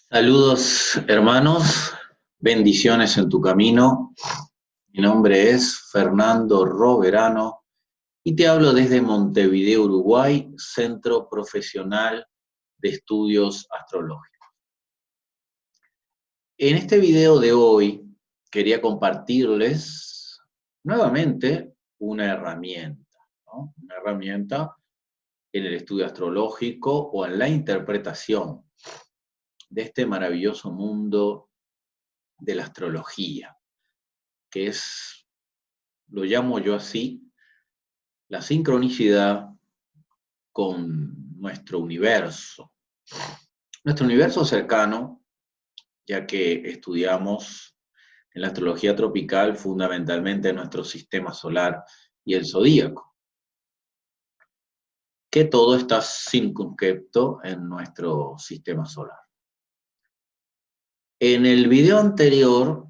Saludos hermanos, bendiciones en tu camino. Mi nombre es Fernando Roverano y te hablo desde Montevideo, Uruguay, Centro Profesional de Estudios Astrológicos. En este video de hoy quería compartirles nuevamente una herramienta, ¿no? Una herramienta en el estudio astrológico o en la interpretación de este maravilloso mundo de la astrología, que es, lo llamo yo así, la sincronicidad con nuestro universo. Nuestro universo cercano, ya que estudiamos en la astrología tropical fundamentalmente nuestro sistema solar y el zodíaco, que todo está circunscrito en nuestro sistema solar. En el video anterior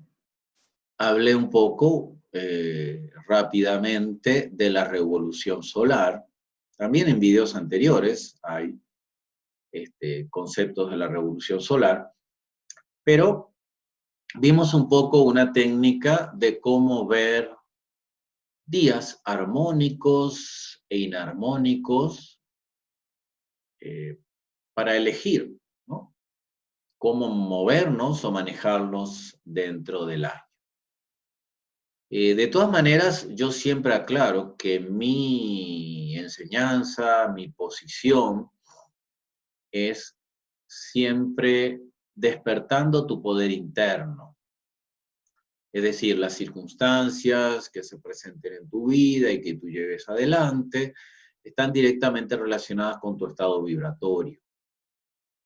hablé un poco rápidamente de la revolución solar. También en videos anteriores hay conceptos de la revolución solar, pero vimos un poco una técnica de cómo ver días armónicos e inarmónicos para elegir, ¿no? Cómo movernos o manejarnos dentro del año. De todas maneras, yo siempre aclaro que mi enseñanza, mi posición es siempre despertando tu poder interno. Es decir, las circunstancias que se presenten en tu vida y que tú lleves adelante están directamente relacionadas con tu estado vibratorio.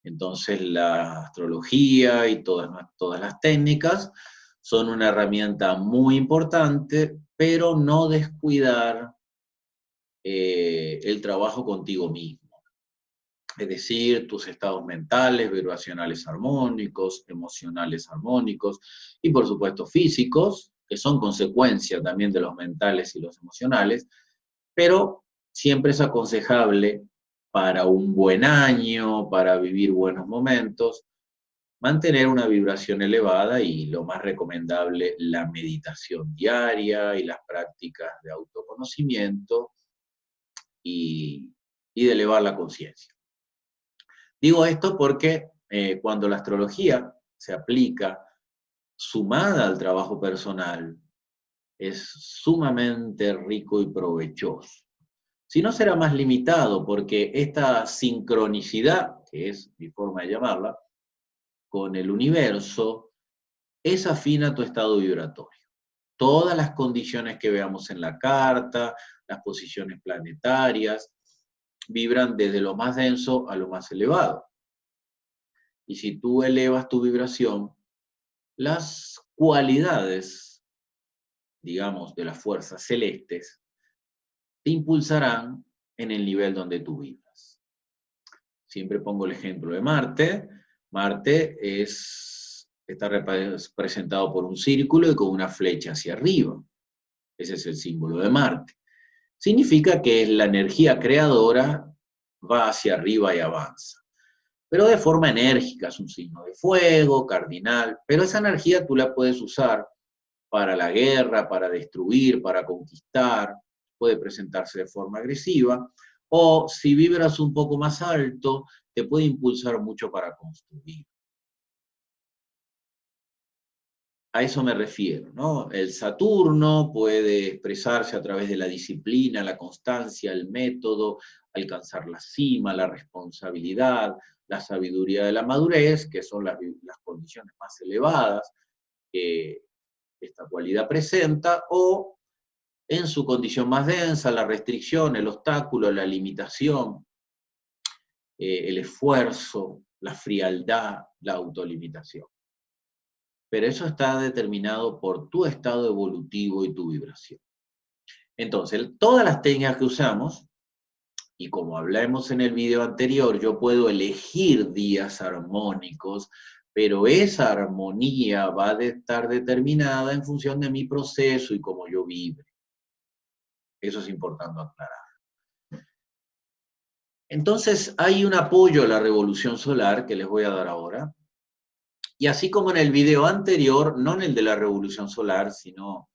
Entonces, la astrología y todas las técnicas son una herramienta muy importante, pero no descuidar el trabajo contigo mismo. Es decir, tus estados mentales, vibracionales armónicos, emocionales armónicos y por supuesto físicos, que son consecuencia también de los mentales y los emocionales, pero siempre es aconsejable para un buen año, para vivir buenos momentos, mantener una vibración elevada y lo más recomendable, la meditación diaria y las prácticas de autoconocimiento y de elevar la conciencia. Digo esto porque cuando la astrología se aplica sumada al trabajo personal, es sumamente rico y provechoso. Si no, será más limitado, porque esta sincronicidad, que es mi forma de llamarla, con el universo, es afín a tu estado vibratorio. Todas las condiciones que veamos en la carta, las posiciones planetarias, vibran desde lo más denso a lo más elevado. Y si tú elevas tu vibración, las cualidades, digamos, de las fuerzas celestes, te impulsarán en el nivel donde tú vibras. Siempre pongo el ejemplo de Marte. Marte está representado por un círculo y con una flecha hacia arriba. Ese es el símbolo de Marte. Significa que la energía creadora va hacia arriba y avanza. Pero de forma enérgica, es un signo de fuego, cardinal, pero esa energía tú la puedes usar para la guerra, para destruir, para conquistar, puede presentarse de forma agresiva, o si vibras un poco más alto, te puede impulsar mucho para construir. A eso me refiero, ¿no? El Saturno puede expresarse a través de la disciplina, la constancia, el método, alcanzar la cima, la responsabilidad, la sabiduría de la madurez, que son las condiciones más elevadas que esta cualidad presenta, o en su condición más densa, la restricción, el obstáculo, la limitación, el esfuerzo, la frialdad, la autolimitación. Pero eso está determinado por tu estado evolutivo y tu vibración. Entonces, todas las técnicas que usamos, y como hablamos en el video anterior, yo puedo elegir días armónicos, pero esa armonía va a estar determinada en función de mi proceso y cómo yo vibre. Eso es importante aclarar. Entonces, hay un apoyo a la revolución solar que les voy a dar ahora, Y así como en el video anterior, no en el de la revolución solar, sino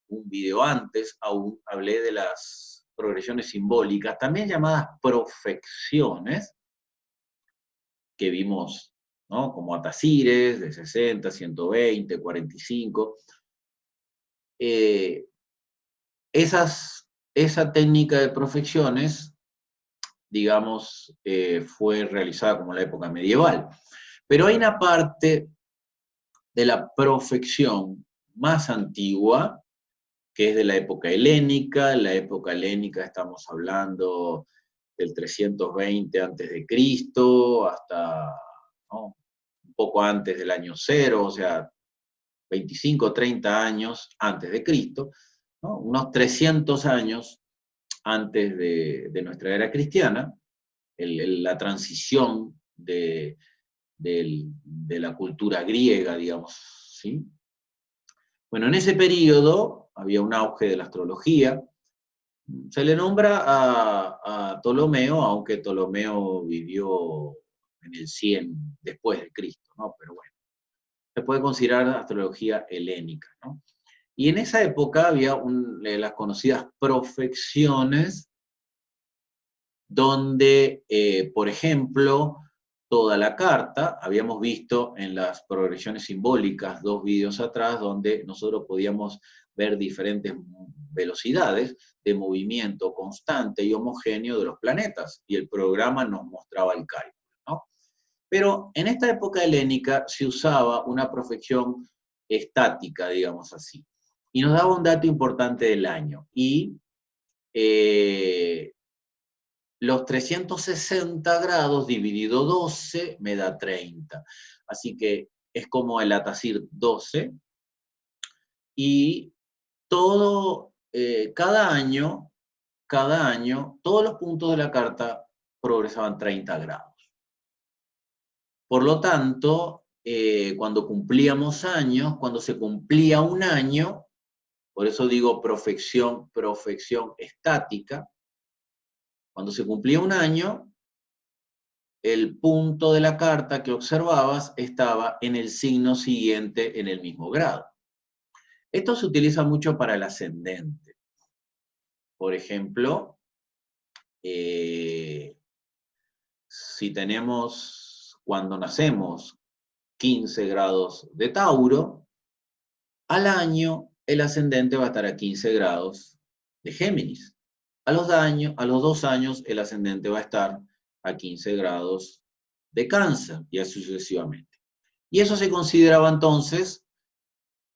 un video antes, aún hablé de las progresiones simbólicas, también llamadas profecciones, que vimos, ¿no? Como Atazires, de 60, 120, 45. Eh, esa técnica de profecciones, digamos, fue realizada como en la época medieval. Pero hay una parte de la profección más antigua, que es de la época helénica. En la época helénica estamos hablando del 320 a.C. hasta, ¿no?, un poco antes del año cero, o sea, 25 o 30 años antes de Cristo, ¿no?, unos 300 años antes de nuestra era cristiana, la transición de la cultura griega, digamos, ¿sí? Bueno, en ese periodo había un auge de la astrología. Se le nombra a Ptolomeo, aunque Ptolomeo vivió en el 100 después de Cristo, ¿no? Pero bueno, se puede considerar astrología helénica, ¿no? Y en esa época había las conocidas profecciones, donde, por ejemplo, toda la carta, habíamos visto en las progresiones simbólicas 2 videos atrás, donde nosotros podíamos ver diferentes velocidades de movimiento constante y homogéneo de los planetas, y el programa nos mostraba el cálculo, ¿no? Pero en esta época helénica se usaba una profección estática, digamos así, y nos daba un dato importante del año, y eh, los 360 grados dividido 12 me da 30. Así que es como el Atazir 12. Y todo, cada año, todos los puntos de la carta progresaban 30 grados. Por lo tanto, cuando cumplíamos años, cuando se cumplía un año, por eso digo profección estática, cuando se cumplía un año, el punto de la carta que observabas estaba en el signo siguiente en el mismo grado. Esto se utiliza mucho para el ascendente. Por ejemplo, si tenemos, cuando nacemos, 15 grados de Tauro, al año el ascendente va a estar a 15 grados de Géminis. A los 2 años el ascendente va a estar a 15 grados de Cáncer, y así sucesivamente. Y eso se consideraba entonces,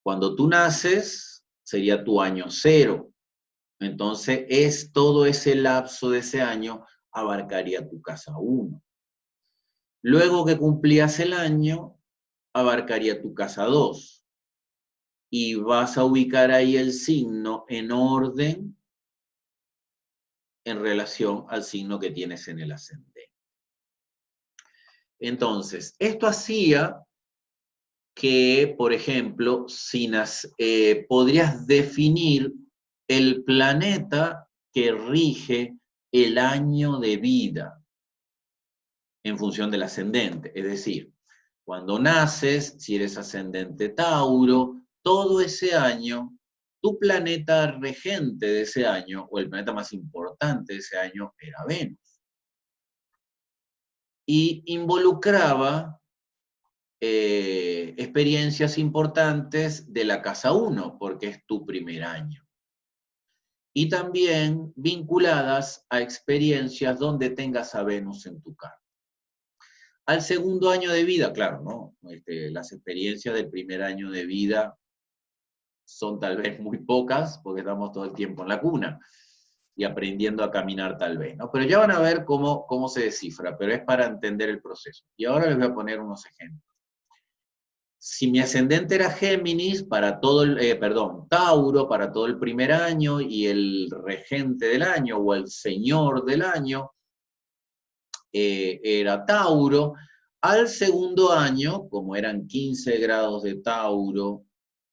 cuando tú naces, sería tu año cero. Entonces, todo ese lapso de ese año abarcaría tu casa 1. Luego que cumplías el año, abarcaría tu casa 2. Y vas a ubicar ahí el signo en orden en relación al signo que tienes en el ascendente. Entonces, esto hacía que, por ejemplo, podrías definir el planeta que rige el año de vida en función del ascendente. Es decir, cuando naces, si eres ascendente Tauro, todo ese año, tu planeta regente de ese año, o el planeta más importante de ese año, era Venus. Y involucraba experiencias importantes de la casa 1, porque es tu primer año. Y también vinculadas a experiencias donde tengas a Venus en tu carta. Al segundo año de vida, claro, ¿no? Las experiencias del primer año de vida son tal vez muy pocas, porque estamos todo el tiempo en la cuna y aprendiendo a caminar tal vez, ¿no? Pero ya van a ver cómo se descifra, pero es para entender el proceso. Y ahora les voy a poner unos ejemplos. Si mi ascendente era Géminis, Tauro, para todo el primer año, y el regente del año, o el señor del año, era Tauro, al segundo año, como eran 15 grados de Tauro,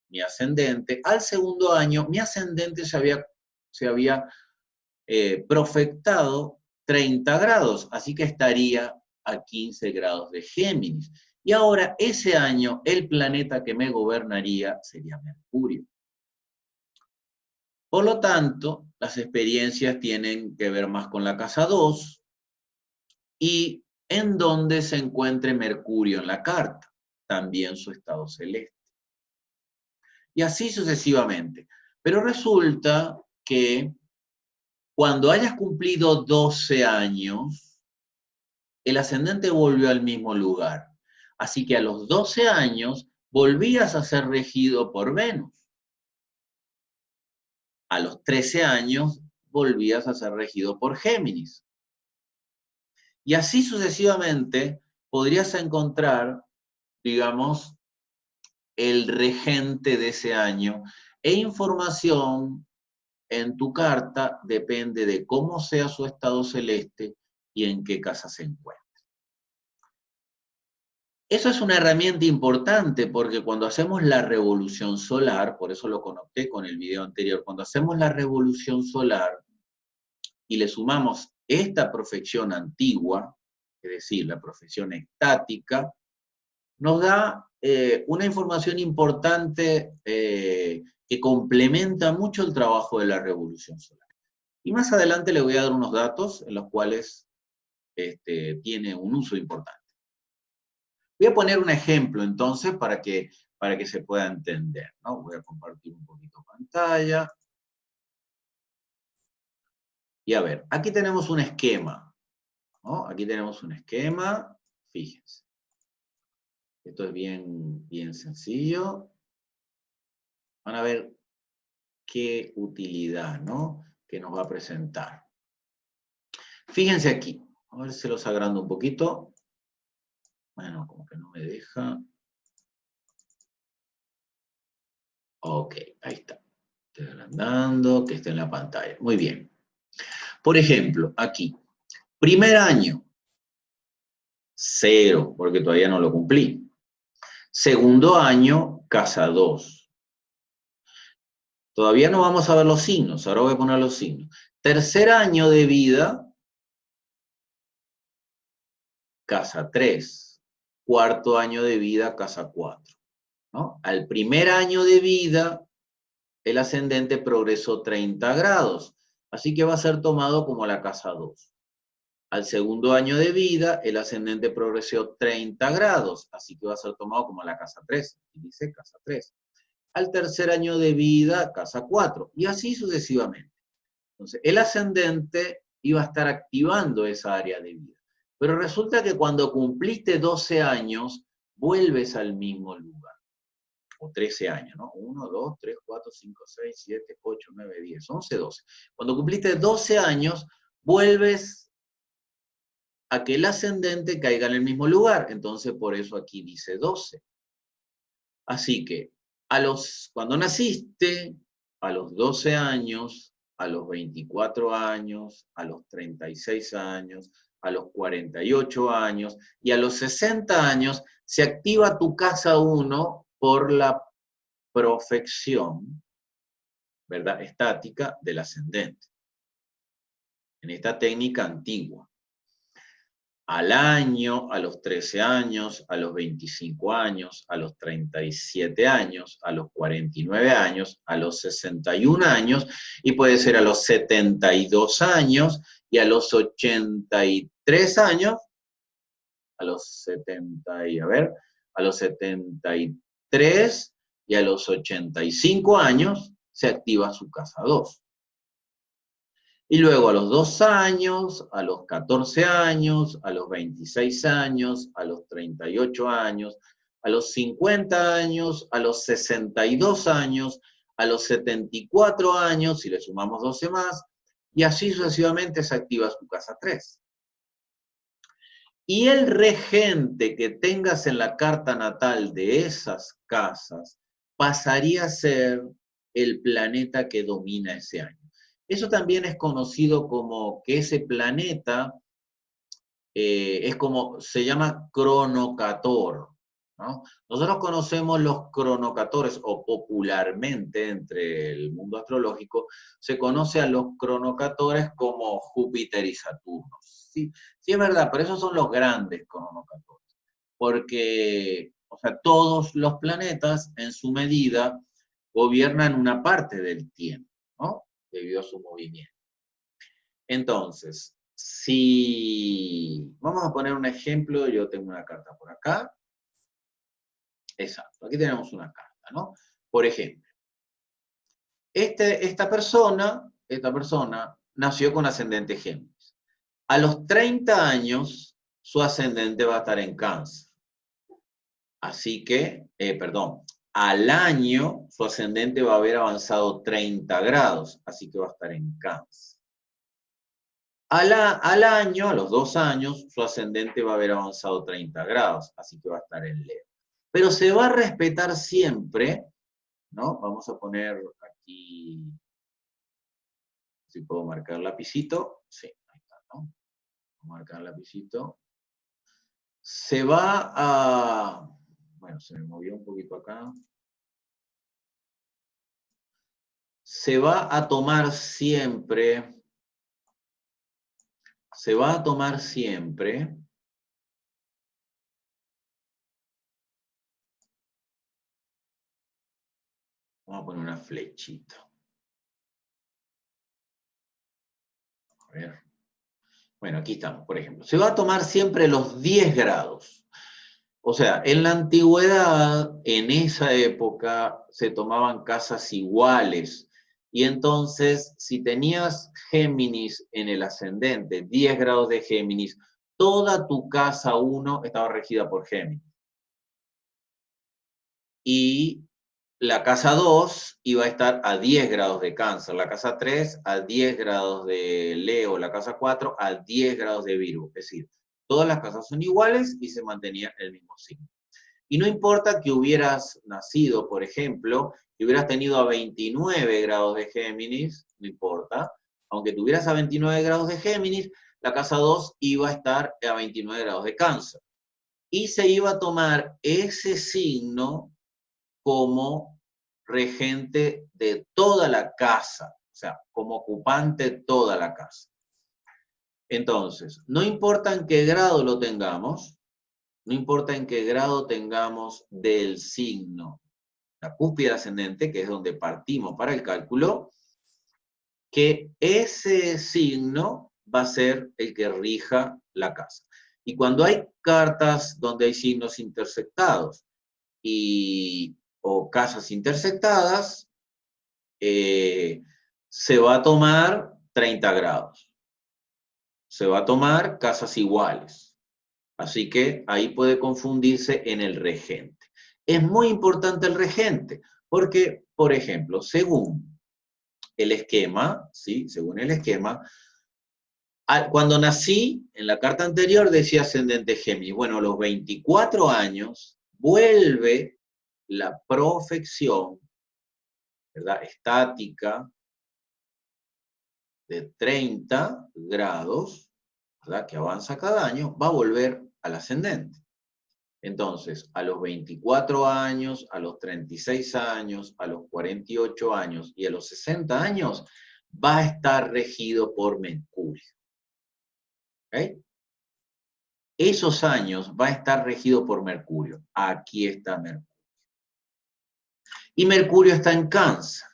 mi ascendente, al segundo año, mi ascendente se había profectado 30 grados, así que estaría a 15 grados de Géminis. Y ahora, ese año, el planeta que me gobernaría sería Mercurio. Por lo tanto, las experiencias tienen que ver más con la casa 2 y en donde se encuentre Mercurio en la carta, también su estado celeste. Y así sucesivamente. Pero resulta que cuando hayas cumplido 12 años, el ascendente volvió al mismo lugar. Así que a los 12 años volvías a ser regido por Venus. A los 13 años volvías a ser regido por Géminis. Y así sucesivamente podrías encontrar, digamos, el regente de ese año e información en tu carta depende de cómo sea su estado celeste y en qué casa se encuentra. Eso es una herramienta importante porque cuando hacemos la revolución solar, por eso lo conecté con el video anterior, cuando hacemos la revolución solar y le sumamos esta profección antigua, es decir, la profección estática, nos da una información importante que complementa mucho el trabajo de la revolución solar. Y más adelante le voy a dar unos datos en los cuales tiene un uso importante. Voy a poner un ejemplo entonces para que se pueda entender, ¿no? Voy a compartir un poquito pantalla. Y a ver, aquí tenemos un esquema, ¿no? Aquí tenemos un esquema, fíjense. Esto es bien sencillo. Van a ver qué utilidad, ¿no? Que nos va a presentar. Fíjense aquí. A ver si los agrando un poquito. Bueno, como que no me deja. Ok, ahí está. Estoy agrandando, que esté en la pantalla. Muy bien. Por ejemplo, aquí. Primer año. 0, porque todavía no lo cumplí. Segundo año, casa 2. Todavía no vamos a ver los signos, ahora voy a poner los signos. Tercer año de vida, casa 3. Cuarto año de vida, casa 4. ¿No? Al primer año de vida, el ascendente progresó 30 grados, así que va a ser tomado como la casa 2. Al segundo año de vida, el ascendente progresó 30 grados, así que va a ser tomado como la casa 3. Y dice casa 3. Al tercer año de vida, casa 4. Y así sucesivamente. Entonces, el ascendente iba a estar activando esa área de vida. Pero resulta que cuando cumpliste 12 años, vuelves al mismo lugar. O 13 años, ¿no? 1, 2, 3, 4, 5, 6, 7, 8, 9, 10, 11, 12. Cuando cumpliste 12 años, vuelves a que el ascendente caiga en el mismo lugar. Entonces, por eso aquí dice 12. Así que, cuando naciste, a los 12 años, a los 24 años, a los 36 años, a los 48 años y a los 60 años, se activa tu casa 1 por la profección, ¿verdad? Estática del ascendente. En esta técnica antigua. Al año, a los 13 años, a los 25 años, a los 37 años, a los 49 años, a los 61 años, y puede ser a los 72 años, y a los 83 años, a los 70 y, a los 73 y a los 85 años, se activa su casa 2. Y luego a los 2 años, a los 14 años, a los 26 años, a los 38 años, a los 50 años, a los 62 años, a los 74 años, si le sumamos 12 más, y así sucesivamente se activa su casa 3. Y el regente que tengas en la carta natal de esas casas pasaría a ser el planeta que domina ese año. Eso también es conocido como que ese planeta es como, se llama cronocator, ¿no? Nosotros conocemos los cronocatores, o popularmente entre el mundo astrológico, se conoce a los cronocatores como Júpiter y Saturno. Sí, sí es verdad, pero esos son los grandes cronocatores. porque, o sea, todos los planetas en su medida gobiernan una parte del tiempo, ¿no? Debido a su movimiento. Entonces, si vamos a poner un ejemplo, yo tengo una carta por acá. Exacto, aquí tenemos una carta, ¿no? Por ejemplo, esta persona nació con ascendente Géminis. A los 30 años, su ascendente va a estar en Cáncer. Así que, perdón, al año su ascendente va a haber avanzado 30 grados, así que va a estar en Cáncer. Al año, a los 2 años, su ascendente va a haber avanzado 30 grados, así que va a estar en Leo. Pero se va a respetar siempre, ¿no? Vamos a poner aquí, si puedo marcar lapicito, sí, ahí está, ¿no? Voy a marcar lapicito. Se va a, bueno, se me movió un poquito acá. Se va a tomar siempre, vamos a poner una flechita. A ver. Bueno, aquí estamos, por ejemplo. Se va a tomar siempre los 10 grados. O sea, en la antigüedad, en esa época, se tomaban casas iguales. Y entonces, si tenías Géminis en el ascendente, 10 grados de Géminis, toda tu casa 1 estaba regida por Géminis. Y la casa 2 iba a estar a 10 grados de Cáncer, la casa 3 a 10 grados de Leo, la casa 4 a 10 grados de Virgo. Es decir, todas las casas son iguales y se mantenía el mismo signo. Y no importa que hubieras nacido, por ejemplo, que hubieras tenido a 29 grados de Géminis, no importa, aunque tuvieras a 29 grados de Géminis, la casa 2 iba a estar a 29 grados de Cáncer. Y se iba a tomar ese signo como regente de toda la casa, o sea, como ocupante de toda la casa. Entonces, no importa en qué grado lo tengamos, no importa en qué grado tengamos del signo, la cúspide ascendente, que es donde partimos para el cálculo, que ese signo va a ser el que rija la casa. Y cuando hay cartas donde hay signos intersectados o casas intersectadas, se va a tomar 30 grados. Se va a tomar casas iguales. Así que ahí puede confundirse en el regente. Es muy importante el regente, porque, por ejemplo, según el esquema, ¿sí? Según el esquema, cuando nací, en la carta anterior decía ascendente Géminis. Bueno, a los 24 años vuelve la profección, ¿verdad? Estática de 30 grados, ¿verdad? Que avanza cada año, va a volver al ascendente. Entonces, a los 24 años, a los 36 años, a los 48 años y a los 60 años, va a estar regido por Mercurio. ¿Okay? Esos años va a estar regido por Mercurio. Aquí está Mercurio. Y Mercurio está en Cáncer.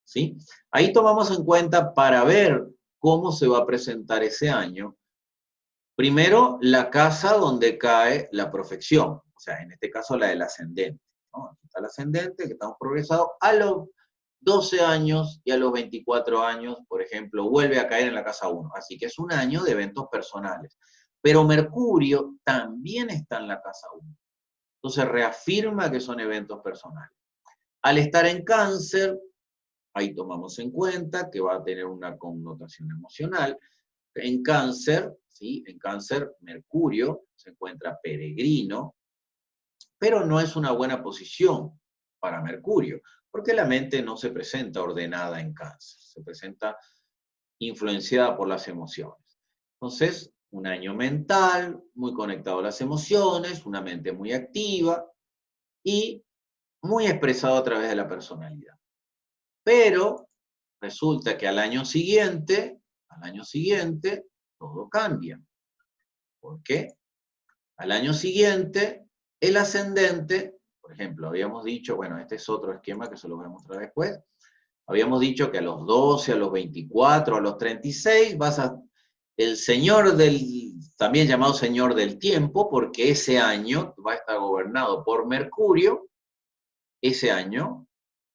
¿Sí? Ahí tomamos en cuenta para ver cómo se va a presentar ese año. Primero, la casa donde cae la profección, o sea, en este caso la del ascendente, ¿no? Aquí está el ascendente, que estamos progresados, a los 12 años y a los 24 años, por ejemplo, vuelve a caer en la casa 1. Así que es un año de eventos personales. Pero Mercurio también está en la casa 1. Entonces reafirma que son eventos personales. Al estar en Cáncer, ahí tomamos en cuenta que va a tener una connotación emocional. En Cáncer, ¿sí? En Cáncer, Mercurio se encuentra peregrino, pero no es una buena posición para Mercurio, porque la mente no se presenta ordenada en Cáncer, se presenta influenciada por las emociones. Entonces, un año mental, muy conectado a las emociones, una mente muy activa y muy expresado a través de la personalidad. Pero resulta que al año siguiente, todo cambia. ¿Por qué? Al año siguiente, el ascendente, por ejemplo, habíamos dicho, bueno, este es otro esquema que se lo voy a mostrar después, habíamos dicho que a los 12, a los 24, a los 36, el señor también llamado señor del tiempo, porque ese año va a estar gobernado por Mercurio, ese año,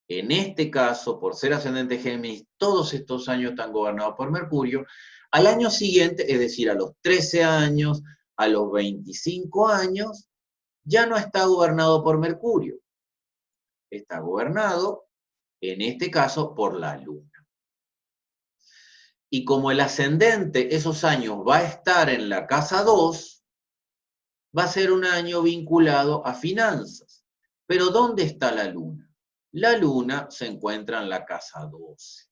en este caso, por ser ascendente Géminis, todos estos años están gobernados por Mercurio. Al año siguiente, es decir, a los 13 años, a los 25 años, ya no está gobernado por Mercurio, está gobernado, en este caso, por la Luna. Y como el ascendente esos años va a estar en la casa 2, va a ser un año vinculado a finanzas. Pero ¿dónde está la Luna? La Luna se encuentra en la casa 12.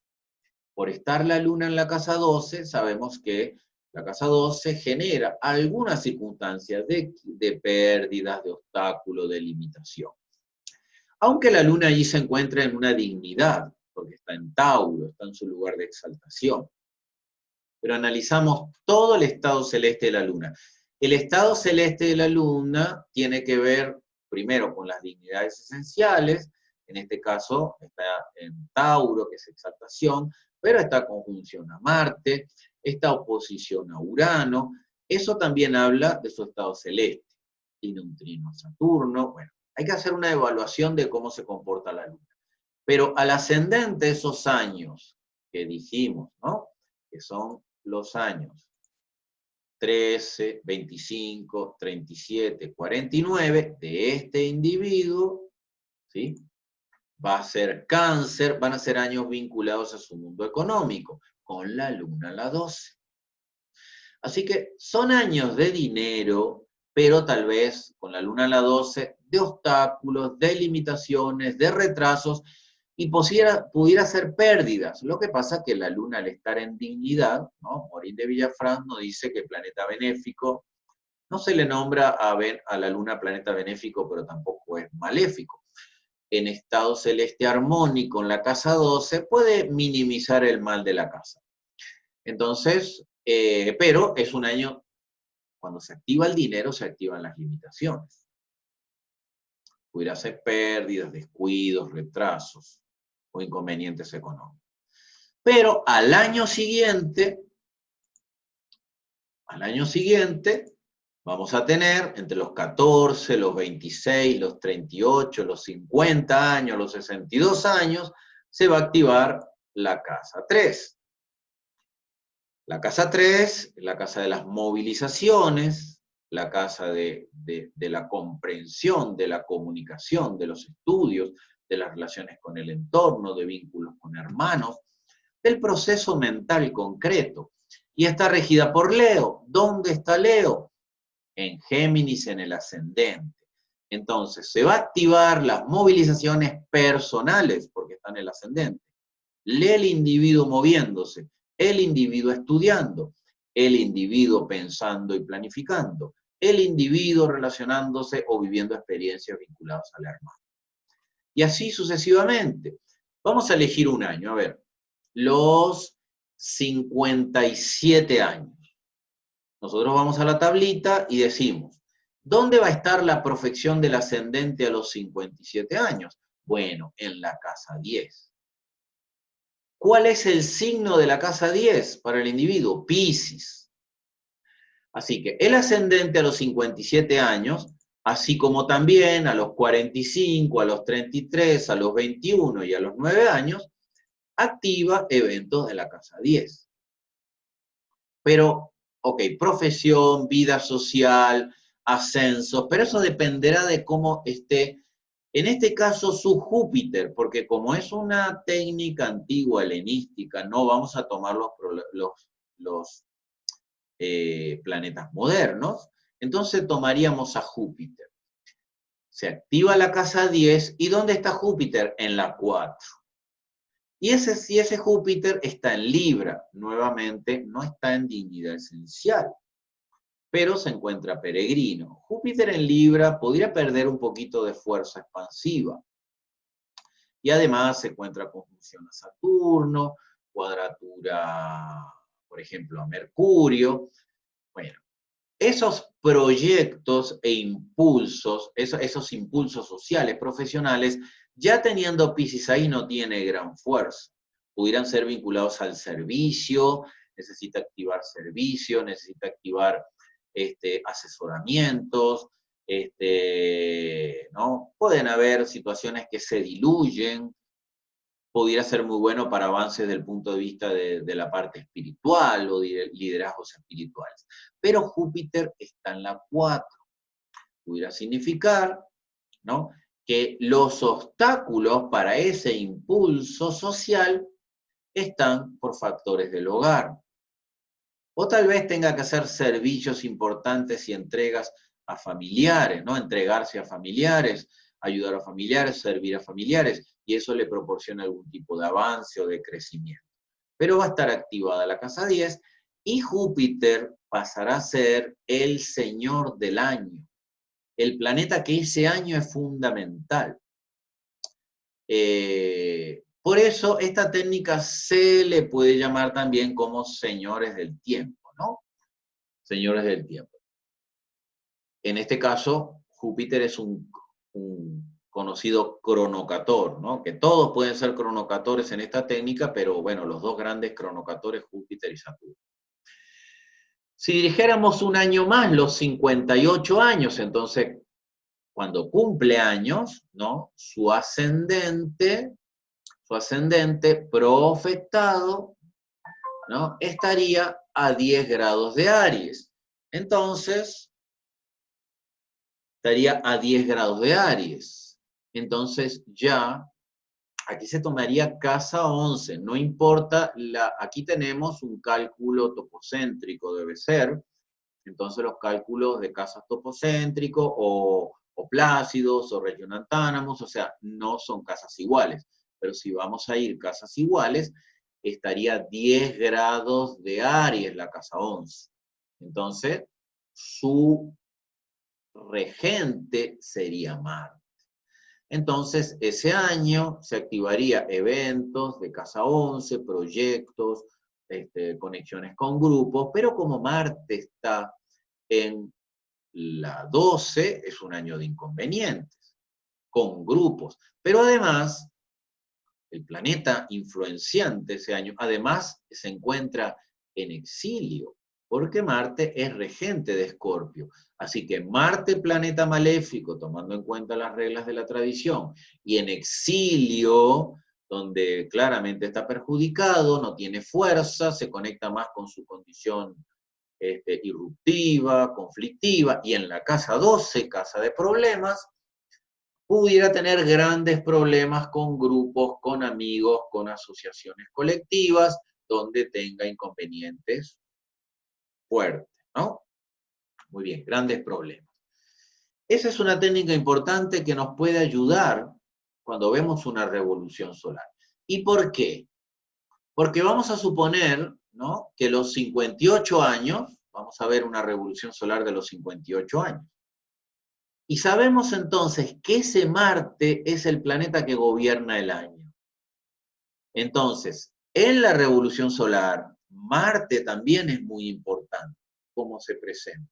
Por estar la Luna en la casa 12, sabemos que la casa 12 genera algunas circunstancias de pérdidas, de obstáculos, de limitación. Aunque la Luna allí se encuentra en una dignidad, porque está en Tauro, está en su lugar de exaltación. Pero analizamos todo el estado celeste de la Luna. El estado celeste de la Luna tiene que ver primero con las dignidades esenciales, en este caso está en Tauro, que es exaltación, pero está conjunción a Marte, está oposición a Urano, eso también habla de su estado celeste. Tiene un trino a Saturno, bueno, hay que hacer una evaluación de cómo se comporta la Luna. Pero al ascendente esos años que dijimos, ¿no? Que son los años 13, 25, 37, 49 de este individuo, ¿sí? Va a ser Cáncer, van a ser años vinculados a su mundo económico, con la Luna a la 12. Así que son años de dinero, pero tal vez con la Luna a la 12, de obstáculos, de limitaciones, de retrasos, y pudiera ser pérdidas. Lo que pasa es que la Luna al estar en dignidad, ¿no? Morín de Villafranc nos dice que planeta benéfico, no se le nombra a la Luna planeta benéfico, pero tampoco es maléfico. En estado celeste armónico en la casa 12 puede minimizar el mal de la casa. Entonces, pero es un año, cuando se activa el dinero, se activan las limitaciones. Pudiera ser pérdidas, descuidos, retrasos o inconvenientes económicos. Pero al año siguiente, vamos a tener entre los 14, los 26, los 38, los 50 años, los 62 años, se va a activar la casa 3. La casa 3 es la casa de las movilizaciones, la casa de la comprensión, de la comunicación, de los estudios, de las relaciones con el entorno, de vínculos con hermanos, del proceso mental concreto. Y está regida por Leo. ¿Dónde está Leo? En Géminis, en el ascendente. Entonces, se va a activar las movilizaciones personales, porque está en el ascendente. Lee el individuo moviéndose, el individuo estudiando, el individuo pensando y planificando, el individuo relacionándose o viviendo experiencias vinculadas al hermano. Y así sucesivamente. Vamos a elegir un año, a ver, los 57 años. Nosotros vamos a la tablita y decimos, ¿dónde va a estar la profección del ascendente a los 57 años? Bueno, en la casa 10. ¿Cuál es el signo de la casa 10 para el individuo? Piscis. Así que el ascendente a los 57 años, así como también a los 45, a los 33, a los 21 y a los 9 años, activa eventos de la casa 10. Pero, ok, profesión, vida social, ascenso, pero eso dependerá de cómo esté, en este caso, su Júpiter, porque como es una técnica antigua helenística, no vamos a tomar los planetas modernos, entonces tomaríamos a Júpiter. Se activa la casa 10, ¿y dónde está Júpiter? En la 4. Y ese Júpiter está en Libra, nuevamente no está en dignidad esencial, pero se encuentra peregrino. Júpiter en Libra podría perder un poquito de fuerza expansiva. Y además se encuentra conjunción a Saturno, cuadratura, por ejemplo, a Mercurio. Bueno, esos proyectos e impulsos, esos impulsos sociales, profesionales, ya teniendo Piscis ahí no tiene gran fuerza. Pudieran ser vinculados al servicio, necesita activar servicio, necesita activar asesoramientos, ¿no? Pueden haber situaciones que se diluyen, pudiera ser muy bueno para avances desde el punto de vista de la parte espiritual o de liderazgos espirituales. Pero Júpiter está en la 4. Pudiera significar, ¿no?, que los obstáculos para ese impulso social están por factores del hogar. O tal vez tenga que hacer servicios importantes y entregas a familiares, ¿no? Entregarse a familiares, ayudar a familiares, servir a familiares, y eso le proporciona algún tipo de avance o de crecimiento. Pero va a estar activada la casa 10 y Júpiter pasará a ser el señor del año, el planeta que ese año es fundamental. Por eso esta técnica se le puede llamar también como señores del tiempo, ¿no? Señores del tiempo. En este caso, Júpiter es un conocido cronocator, ¿no? Que todos pueden ser cronocatores en esta técnica, pero bueno, los dos grandes cronocatores, Júpiter y Saturno. Si dijéramos un año más, los 58 años, entonces, cuando cumple años, ¿no? Su ascendente profectado, ¿no?, estaría a 10 grados de Aries. Entonces, estaría a 10 grados de Aries. Entonces ya, aquí se tomaría casa 11, no importa, aquí tenemos un cálculo topocéntrico, debe ser. Entonces los cálculos de casas topocéntricos o plácidos o regionantánamos, o sea, no son casas iguales. Pero si vamos a ir casas iguales, estaría 10 grados de Aries la casa 11. Entonces, su regente sería Marte. Entonces, ese año se activaría eventos de casa 11, proyectos, conexiones con grupos, pero como Marte está en la 12, es un año de inconvenientes, con grupos. Pero además, el planeta influenciante ese año, además se encuentra en exilio, porque Marte es regente de Escorpio. Así que Marte, planeta maléfico, tomando en cuenta las reglas de la tradición, y en exilio, donde claramente está perjudicado, no tiene fuerza, se conecta más con su condición irruptiva, conflictiva, y en la casa 12, casa de problemas, pudiera tener grandes problemas con grupos, con amigos, con asociaciones colectivas, donde tenga inconvenientes fuertes, ¿no? Muy bien, grandes problemas. Esa es una técnica importante que nos puede ayudar cuando vemos una revolución solar. ¿Y por qué? Porque vamos a suponer, ¿no?, que los 58 años, vamos a ver una revolución solar de los 58 años. Y sabemos entonces que ese Marte es el planeta que gobierna el año. Entonces, en la revolución solar, Marte también es muy importante, cómo se presenta.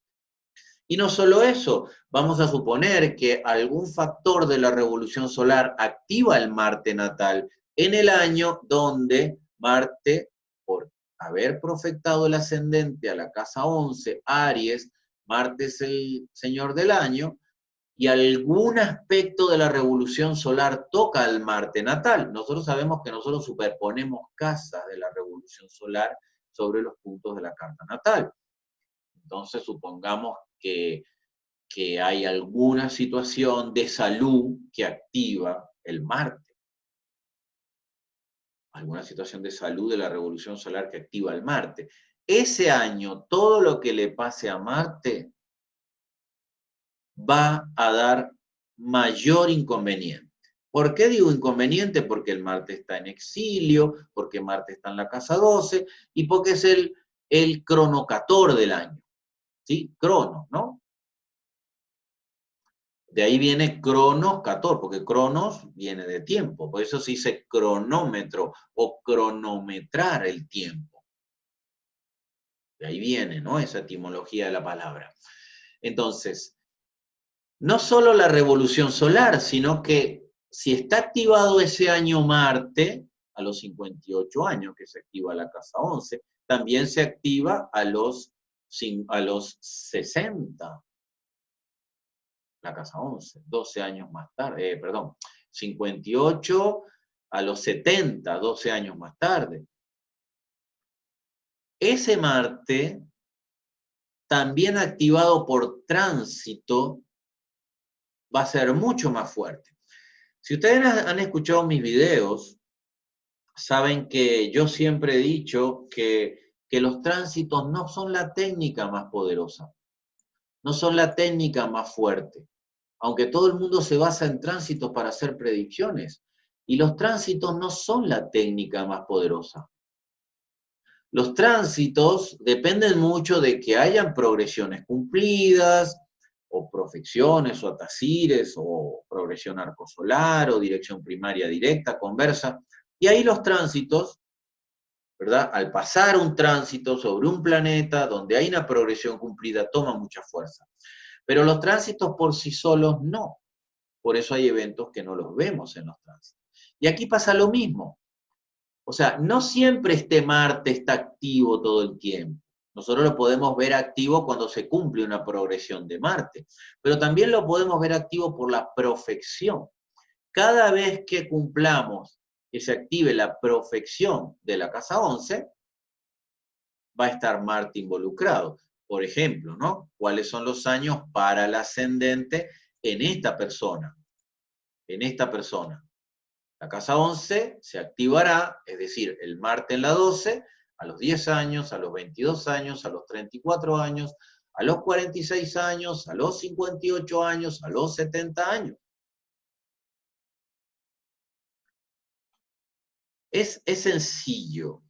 Y no solo eso, vamos a suponer que algún factor de la revolución solar activa el Marte natal en el año donde Marte, por haber profectado el ascendente a la casa 11, Aries, Marte es el señor del año, y algún aspecto de la revolución solar toca al Marte natal. Nosotros sabemos que nosotros superponemos casas de la revolución solar sobre los puntos de la carta natal. Entonces, supongamos que hay alguna situación de salud que activa el Marte. Alguna situación de salud de la revolución solar que activa el Marte. Ese año, todo lo que le pase a Marte va a dar mayor inconveniente. ¿Por qué digo inconveniente? Porque el Marte está en exilio, porque Marte está en la casa 12 y porque es el cronocator del año. ¿Sí? Crono, ¿no? De ahí viene cronocator, porque cronos viene de tiempo. Por eso se dice cronómetro o cronometrar el tiempo. De ahí viene, ¿no? Esa etimología de la palabra. Entonces, no solo la revolución solar, sino que si está activado ese año Marte, a los 58 años que se activa la casa 11, también se activa a los 60, la casa 11, 12 años más tarde, 58 a los 70, 12 años más tarde. Ese Marte, también activado por tránsito, va a ser mucho más fuerte. Si ustedes han escuchado mis videos, saben que yo siempre he dicho que los tránsitos no son la técnica más poderosa, no son la técnica más fuerte, aunque todo el mundo se basa en tránsitos para hacer predicciones, y los tránsitos no son la técnica más poderosa. Los tránsitos dependen mucho de que hayan progresiones cumplidas, o profecciones, o atacires, o progresión arcosolar, o dirección primaria directa, conversa. Y ahí los tránsitos, ¿verdad? Al pasar un tránsito sobre un planeta donde hay una progresión cumplida, toma mucha fuerza. Pero los tránsitos por sí solos no. Por eso hay eventos que no los vemos en los tránsitos. Y aquí pasa lo mismo. O sea, no siempre este Marte está activo todo el tiempo. Nosotros lo podemos ver activo cuando se cumple una progresión de Marte, pero también lo podemos ver activo por la profección. Cada vez que cumplamos que se active la profección de la casa 11, va a estar Marte involucrado. Por ejemplo, ¿no? ¿Cuáles son los años para el ascendente en esta persona? En esta persona. La casa 11 se activará, es decir, el Marte en la 12, a los 10 años, a los 22 años, a los 34 años, a los 46 años, a los 58 años, a los 70 años. Es sencillo.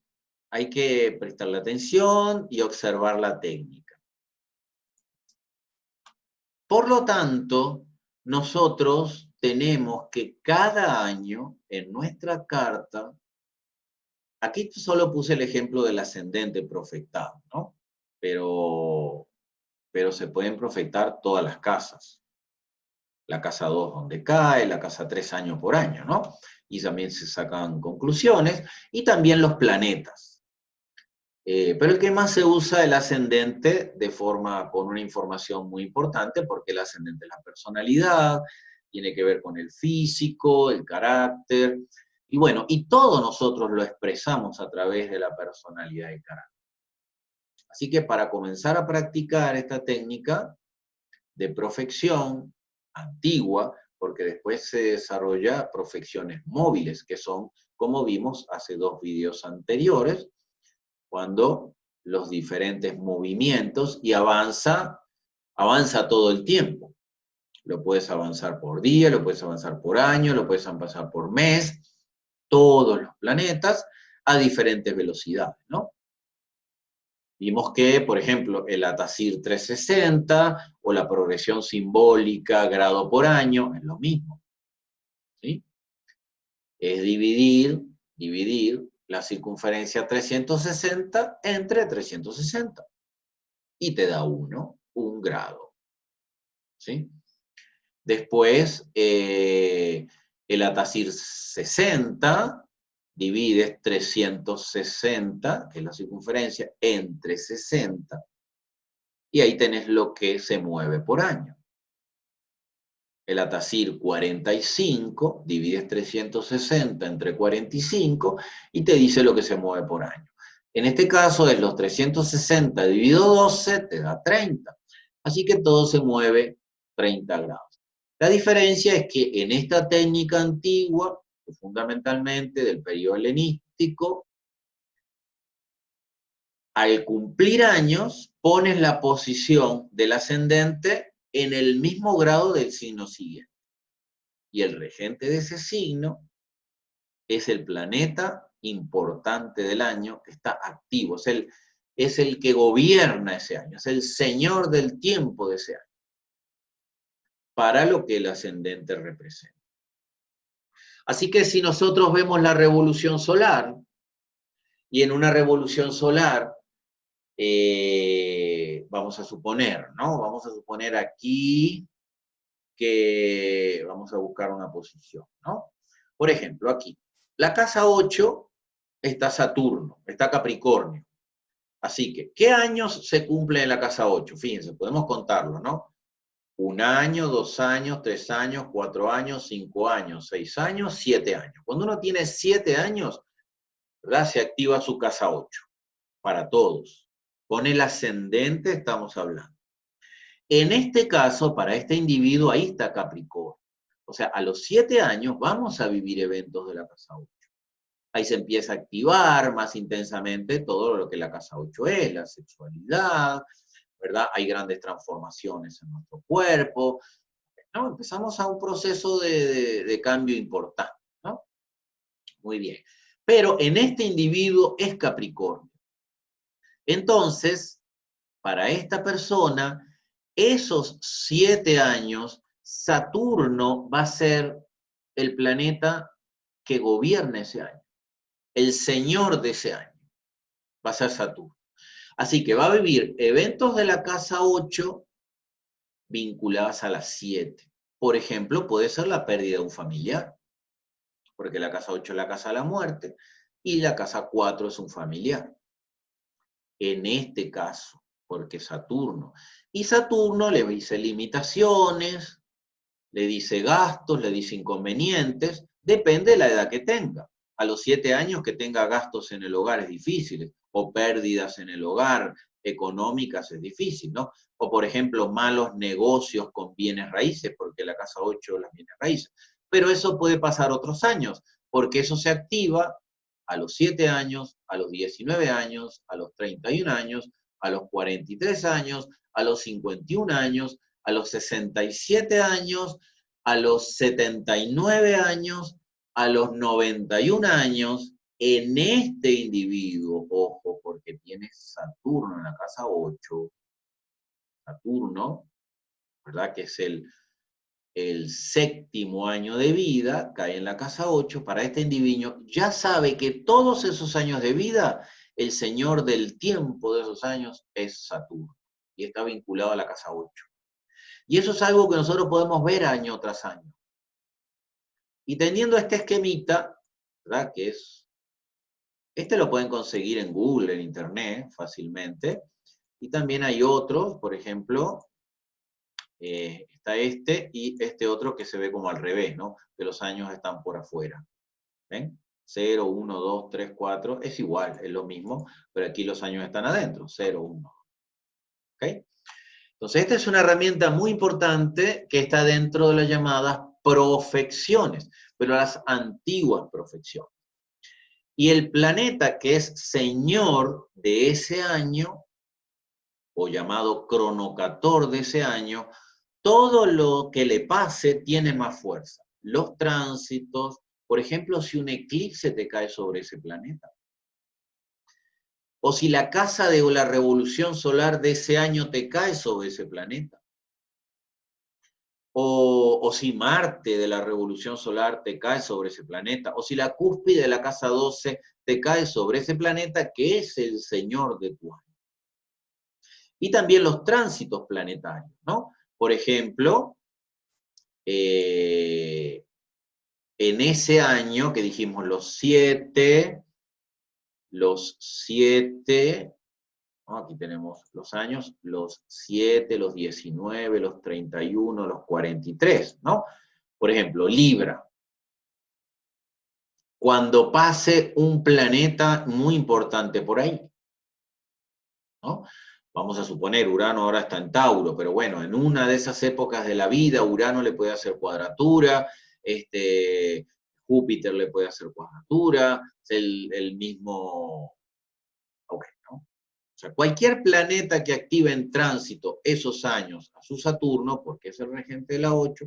Hay que prestarle atención y observar la técnica. Por lo tanto, nosotros tenemos que cada año en nuestra carta, aquí solo puse el ejemplo del ascendente profectado, ¿no? Pero se pueden profectar todas las casas. La casa 2 donde cae, la casa 3 año por año, ¿no? Y también se sacan conclusiones, y también los planetas. Pero el que más se usa el ascendente con una información muy importante, porque el ascendente es la personalidad, tiene que ver con el físico, el carácter, y bueno, y todo nosotros lo expresamos a través de la personalidad y carácter. Así que para comenzar a practicar esta técnica de profección antigua, porque después se desarrolla profecciones móviles, que son, como vimos hace 2 videos anteriores, cuando los diferentes movimientos y avanza todo el tiempo. Lo puedes avanzar por día, lo puedes avanzar por año, lo puedes avanzar por mes, todos los planetas a diferentes velocidades, ¿no? Vimos que, por ejemplo, el Atacir 360 o la progresión simbólica grado por año es lo mismo, ¿sí? Es dividir la circunferencia 360 entre 360 y te da un grado, ¿sí? Después, el Atacir 60 divides 360, que es la circunferencia, entre 60, y ahí tenés lo que se mueve por año. El Atacir 45, divides 360 entre 45 y te dice lo que se mueve por año. En este caso, es los 360 dividido 12 te da 30. Así que todo se mueve 30 grados. La diferencia es que en esta técnica antigua, fundamentalmente del periodo helenístico, al cumplir años, pones la posición del ascendente en el mismo grado del signo siguiente. Y el regente de ese signo es el planeta importante del año que está activo, es el que gobierna ese año, es el señor del tiempo de ese año, para lo que el ascendente representa. Así que si nosotros vemos la revolución solar, y en una revolución solar vamos a suponer, ¿no? Vamos a suponer aquí que vamos a buscar una posición, ¿no? Por ejemplo, aquí, la casa 8 está Saturno, está Capricornio. Así que, ¿qué años se cumple en la casa 8? Fíjense, podemos contarlo, ¿no? 1 año, 2 años, 3 años, 4 años, 5 años, 6 años, 7 años. Cuando uno tiene 7 años, ¿verdad? Se activa su casa 8 para todos. Con el ascendente estamos hablando. En este caso, para este individuo, ahí está Capricornio. O sea, a los 7 años vamos a vivir eventos de la casa 8. Ahí se empieza a activar más intensamente todo lo que la casa 8 es, la sexualidad, ¿verdad? Hay grandes transformaciones en nuestro cuerpo, ¿no? Empezamos a un proceso de cambio importante, ¿no? Muy bien. Pero en este individuo es Capricornio. Entonces, para esta persona, esos 7 años, Saturno va a ser el planeta que gobierna ese año. El señor de ese año va a ser Saturno. Así que va a vivir eventos de la casa 8 vinculadas a las 7. Por ejemplo, puede ser la pérdida de un familiar, porque la casa 8 es la casa de la muerte y la casa 4 es un familiar. En este caso, porque Saturno. Y Saturno le dice limitaciones, le dice gastos, le dice inconvenientes, depende de la edad que tenga. A los 7 años que tenga gastos en el hogar es difícil, o pérdidas en el hogar económicas es difícil, ¿no? O por ejemplo, malos negocios con bienes raíces, porque la casa 8 las bienes raíces. Pero eso puede pasar otros años, porque eso se activa a los 7 años, a los 19 años, a los 31 años, a los 43 años, a los 51 años, a los 67 años, a los 79 años, a los 91 años, en este individuo, ojo, porque tiene Saturno en la casa 8, Saturno, ¿verdad? Que es el séptimo año de vida, cae en la casa 8, para este individuo ya sabe que todos esos años de vida, el señor del tiempo de esos años es Saturno, y está vinculado a la casa 8. Y eso es algo que nosotros podemos ver año tras año. Y teniendo este esquemita, ¿verdad? Que es, este lo pueden conseguir en Google, en Internet, fácilmente. Y también hay otros, por ejemplo, está este y este otro que se ve como al revés, ¿no? Que los años están por afuera. ¿Ven? 0, 1, 2, 3, 4, es igual, es lo mismo, pero aquí los años están adentro, 0, 1. ¿Ok? Entonces, esta es una herramienta muy importante que está dentro de las llamadas profecciones, pero las antiguas profecciones. Y el planeta que es señor de ese año, o llamado cronocator de ese año, todo lo que le pase tiene más fuerza. Los tránsitos, por ejemplo, si un eclipse te cae sobre ese planeta, o si la casa de la revolución solar de ese año te cae sobre ese planeta, o si Marte de la revolución solar te cae sobre ese planeta, o si la cúspide de la casa 12 te cae sobre ese planeta que es el señor de tu año. Y también los tránsitos planetarios, ¿no? Por ejemplo, en ese año que dijimos los 7, ¿no? Aquí tenemos los años, los 7, los 19, los 31, los 43, ¿no? Por ejemplo, Libra. Cuando pase un planeta muy importante por ahí, ¿no? Vamos a suponer, Urano ahora está en Tauro, pero bueno, en una de esas épocas de la vida, Urano le puede hacer cuadratura, Júpiter le puede hacer cuadratura, el mismo... Okay, ¿no? O sea, cualquier planeta que active en tránsito esos años a su Saturno, porque es el regente de la 8,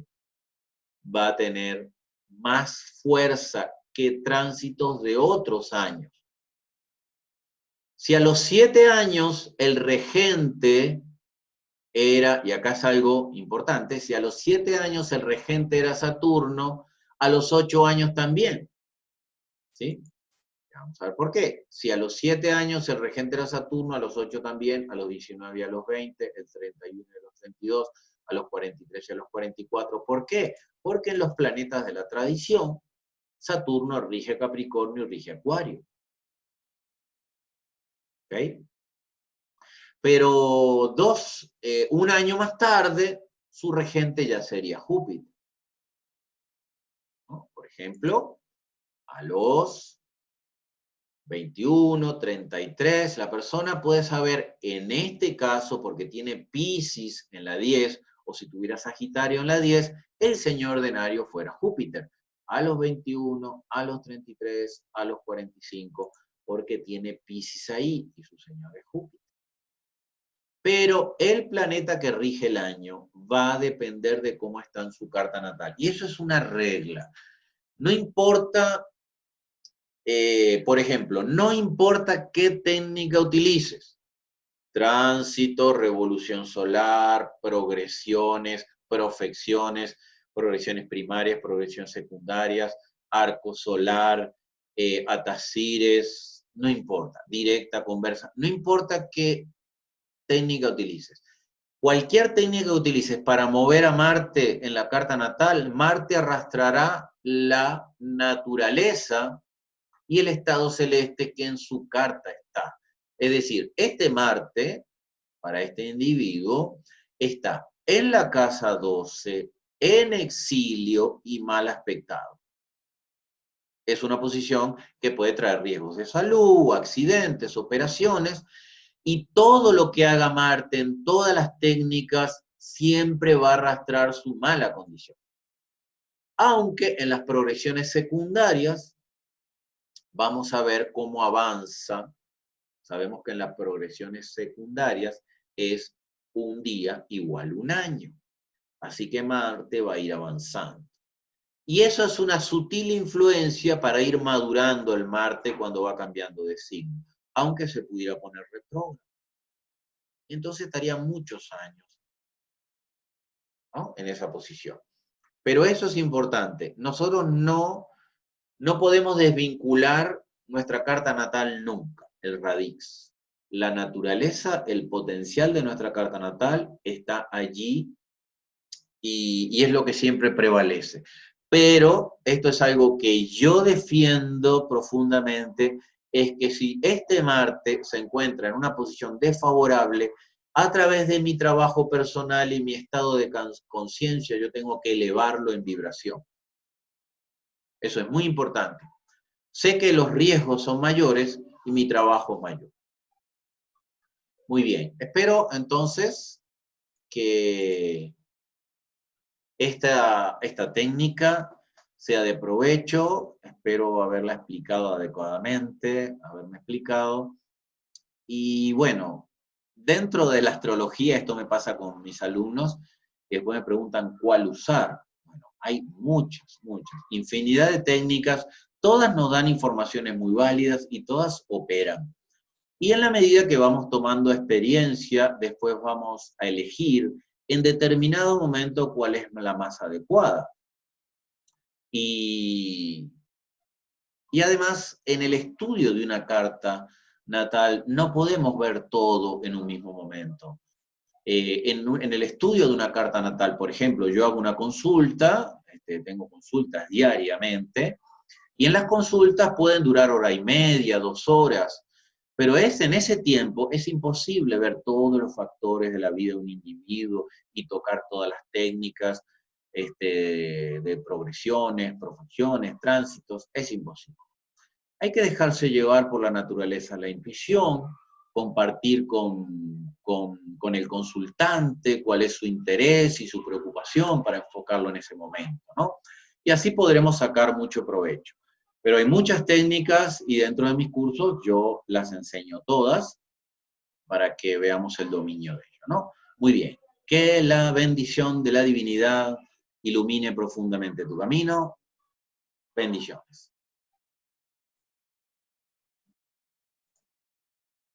va a tener más fuerza que tránsitos de otros años. Si a los 7 años el regente era, y acá es algo importante, si a los 7 años el regente era Saturno, a los 8 años también. ¿Sí? Vamos a ver por qué. Si a los 7 años el regente era Saturno, a los 8 también, a los 19 y a los 20, el 31 y a los 32, a los 43 y a los 44. ¿Por qué? Porque en los planetas de la tradición, Saturno rige Capricornio y rige Acuario. ¿Ok? Pero un año más tarde, su regente ya sería Júpiter, ¿no? Por ejemplo, a los 21, 33, la persona puede saber, en este caso, porque tiene Piscis en la 10, o si tuviera Sagitario en la 10, el señor denario fuera Júpiter. A los 21, a los 33, a los 45, porque tiene Piscis ahí y su señor es Júpiter. Pero el planeta que rige el año va a depender de cómo está en su carta natal. Y eso es una regla. No importa, por ejemplo, no importa qué técnica utilices. Tránsito, revolución solar, progresiones, profecciones, progresiones primarias, progresiones secundarias, arco solar, atacires, no importa, directa, conversa, no importa qué técnica utilices. Cualquier técnica que utilices para mover a Marte en la carta natal, Marte arrastrará la naturaleza y el estado celeste que en su carta está. Es decir, este Marte, para este individuo, está en la casa 12, en exilio y mal aspectado. Es una posición que puede traer riesgos de salud, accidentes, operaciones, y todo lo que haga Marte en todas las técnicas siempre va a arrastrar su mala condición. Aunque en las progresiones secundarias vamos a ver cómo avanza. Sabemos que en las progresiones secundarias es un día igual un año. Así que Marte va a ir avanzando. Y eso es una sutil influencia para ir madurando el Marte cuando va cambiando de signo, aunque se pudiera poner retrógrado. Entonces estaría muchos años, ¿no?, en esa posición. Pero eso es importante. Nosotros no podemos desvincular nuestra carta natal nunca, el radix. La naturaleza, el potencial de nuestra carta natal está allí y es lo que siempre prevalece. Pero esto es algo que yo defiendo profundamente, es que si este Marte se encuentra en una posición desfavorable, a través de mi trabajo personal y mi estado de conciencia, yo tengo que elevarlo en vibración. Eso es muy importante. Sé que los riesgos son mayores y mi trabajo es mayor. Muy bien. Espero entonces que esta técnica sea de provecho. Espero haberla explicado adecuadamente, haberme explicado. Y bueno, dentro de la astrología, esto me pasa con mis alumnos, que después me preguntan cuál usar. Bueno, hay muchas, infinidad de técnicas, todas nos dan informaciones muy válidas y todas operan. Y en la medida que vamos tomando experiencia, después vamos a elegir en determinado momento cuál es la más adecuada. Y además, en el estudio de una carta natal, no podemos ver todo en un mismo momento. En el estudio de una carta natal, por ejemplo, yo hago una consulta, tengo consultas diariamente, y en las consultas pueden durar 1 hora y media, 2 horas, pero en ese tiempo es imposible ver todos los factores de la vida de un individuo y tocar todas las técnicas de progresiones, profecciones, tránsitos, es imposible. Hay que dejarse llevar por la naturaleza, la intuición, compartir con el consultante cuál es su interés y su preocupación para enfocarlo en ese momento, ¿no? Y así podremos sacar mucho provecho. Pero hay muchas técnicas y dentro de mis cursos yo las enseño todas para que veamos el dominio de ello, ¿no? Muy bien. Que la bendición de la divinidad ilumine profundamente tu camino. Bendiciones.